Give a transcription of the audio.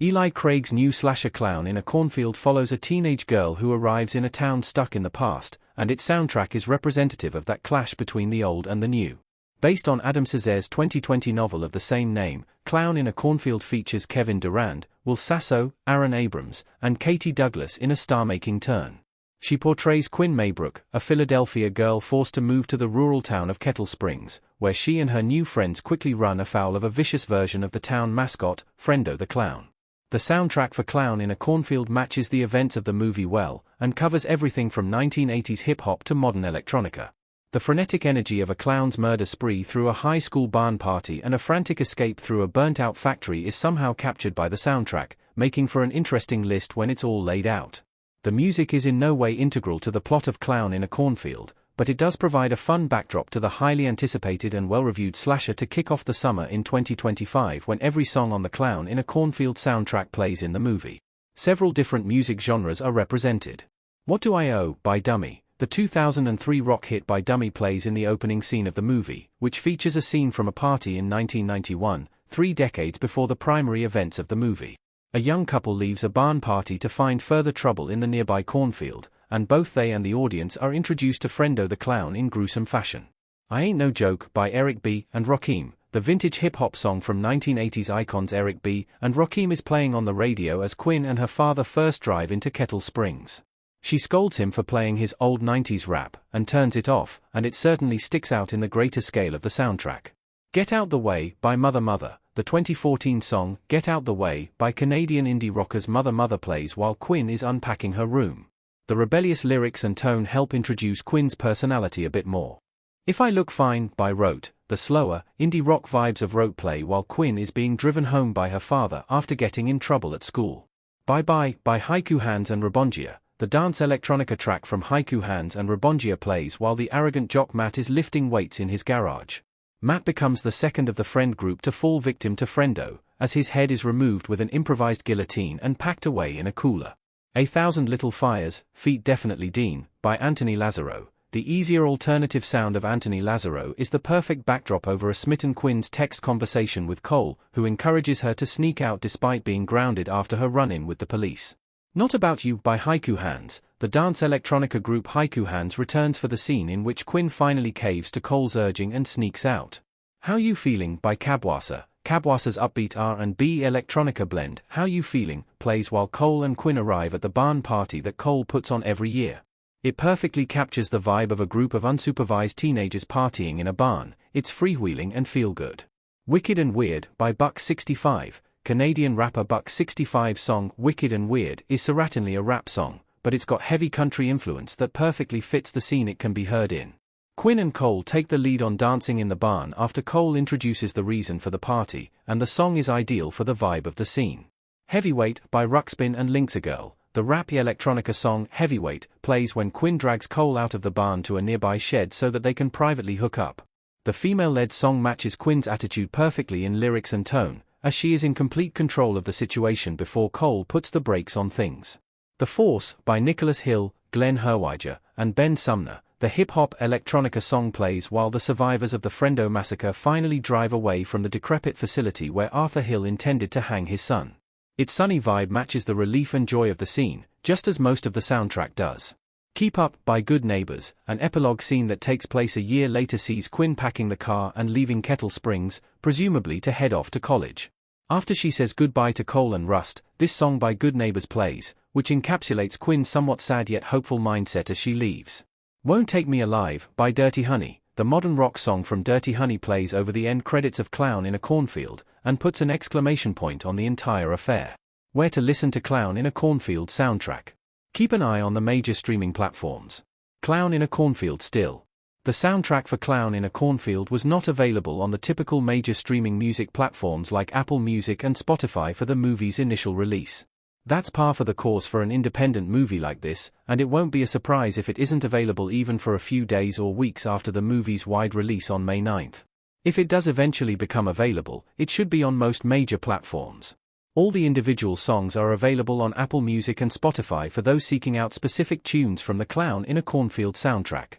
Eli Craig's new slasher Clown in a Cornfield follows a teenage girl who arrives in a town stuck in the past, and its soundtrack is representative of that clash between the old and the new. Based on Adam Cezare's 2020 novel of the same name, Clown in a Cornfield features Kevin Durand, Will Sasso, Aaron Abrams, and Katie Douglas in a star-making turn. She portrays Quinn Maybrook, a Philadelphia girl forced to move to the rural town of Kettle Springs, where she and her new friends quickly run afoul of a vicious version of the town mascot, Friendo the Clown. The soundtrack for Clown in a Cornfield matches the events of the movie well, and covers everything from 1980s hip-hop to modern electronica. The frenetic energy of a clown's murder spree through a high school barn party and a frantic escape through a burnt-out factory is somehow captured by the soundtrack, making for an interesting list when it's all laid out. The music is in no way integral to the plot of Clown in a Cornfield, but it does provide a fun backdrop to the highly anticipated and well-reviewed slasher to kick off the summer in 2025 when every song on the Clown in a Cornfield soundtrack plays in the movie. Several different music genres are represented. What Do I Owe by Dummy, the 2003 rock hit by Dummy, plays in the opening scene of the movie, which features a scene from a party in 1991, 3 decades before the primary events of the movie. A young couple leaves a barn party to find further trouble in the nearby cornfield, and both they and the audience are introduced to Friendo the Clown in gruesome fashion. I Ain't No Joke by Eric B. and Rakim, the vintage hip-hop song from 1980s icons Eric B. and Rakim, is playing on the radio as Quinn and her father first drive into Kettle Springs. She scolds him for playing his old 90s rap, and turns it off, and it certainly sticks out in the greater scale of the soundtrack. Get Out the Way by Mother Mother, the 2014 song Get Out the Way by Canadian indie rockers Mother Mother, plays while Quinn is unpacking her room. The rebellious lyrics and tone help introduce Quinn's personality a bit more. If I Look Fine by Rote, the slower, indie rock vibes of Rote play while Quinn is being driven home by her father after getting in trouble at school. Bye Bye by Haiku Hands and Rebongia, the dance electronica track from Haiku Hands and Rebongia, plays while the arrogant jock Matt is lifting weights in his garage. Matt becomes the second of the friend group to fall victim to Friendo, as his head is removed with an improvised guillotine and packed away in a cooler. A Thousand Little Fires, feat. Definitely Dean, by Anthony Lazaro. The easier alternative sound of Anthony Lazaro is the perfect backdrop over a smitten Quinn's text conversation with Cole, who encourages her to sneak out despite being grounded after her run-in with the police. Not About You by Haiku Hands, the dance electronica group Haiku Hands returns for the scene in which Quinn finally caves to Cole's urging and sneaks out. How You Feeling by Kabwasa. Kabwasa's upbeat R&B electronica blend, How You Feeling, plays while Cole and Quinn arrive at the barn party that Cole puts on every year. It perfectly captures the vibe of a group of unsupervised teenagers partying in a barn. It's freewheeling and feel good. Wicked and Weird by Buck 65. Canadian rapper Buck 65's song Wicked and Weird is certainly a rap song, but it's got heavy country influence that perfectly fits the scene it can be heard in. Quinn and Cole take the lead on dancing in the barn after Cole introduces the reason for the party, and the song is ideal for the vibe of the scene. Heavyweight by Ruckspin and Lynxagirl, the rappy electronica song Heavyweight plays when Quinn drags Cole out of the barn to a nearby shed so that they can privately hook up. The female-led song matches Quinn's attitude perfectly in lyrics and tone, as she is in complete control of the situation before Cole puts the brakes on things. The Force by Nicholas Hill, Glenn Herwiger, and Ben Sumner, the hip-hop electronica song plays while the survivors of the Friendo massacre finally drive away from the decrepit facility where Arthur Hill intended to hang his son. Its sunny vibe matches the relief and joy of the scene, just as most of the soundtrack does. Keep Up by Good Neighbors, an epilogue scene that takes place a year later, sees Quinn packing the car and leaving Kettle Springs, presumably to head off to college. After she says goodbye to Cole and Rust, this song by Good Neighbors plays, which encapsulates Quinn's somewhat sad yet hopeful mindset as she leaves. Won't Take Me Alive by Dirty Honey, the modern rock song from Dirty Honey, plays over the end credits of Clown in a Cornfield, and puts an exclamation point on the entire affair. Where to listen to Clown in a Cornfield soundtrack? Keep an eye on the major streaming platforms. Clown in a Cornfield still. The soundtrack for Clown in a Cornfield was not available on the typical major streaming music platforms like Apple Music and Spotify for the movie's initial release. That's par for the course for an independent movie like this, and it won't be a surprise if it isn't available even for a few days or weeks after the movie's wide release on May 9th. If it does eventually become available, it should be on most major platforms. All the individual songs are available on Apple Music and Spotify for those seeking out specific tunes from the Clown in a Cornfield soundtrack.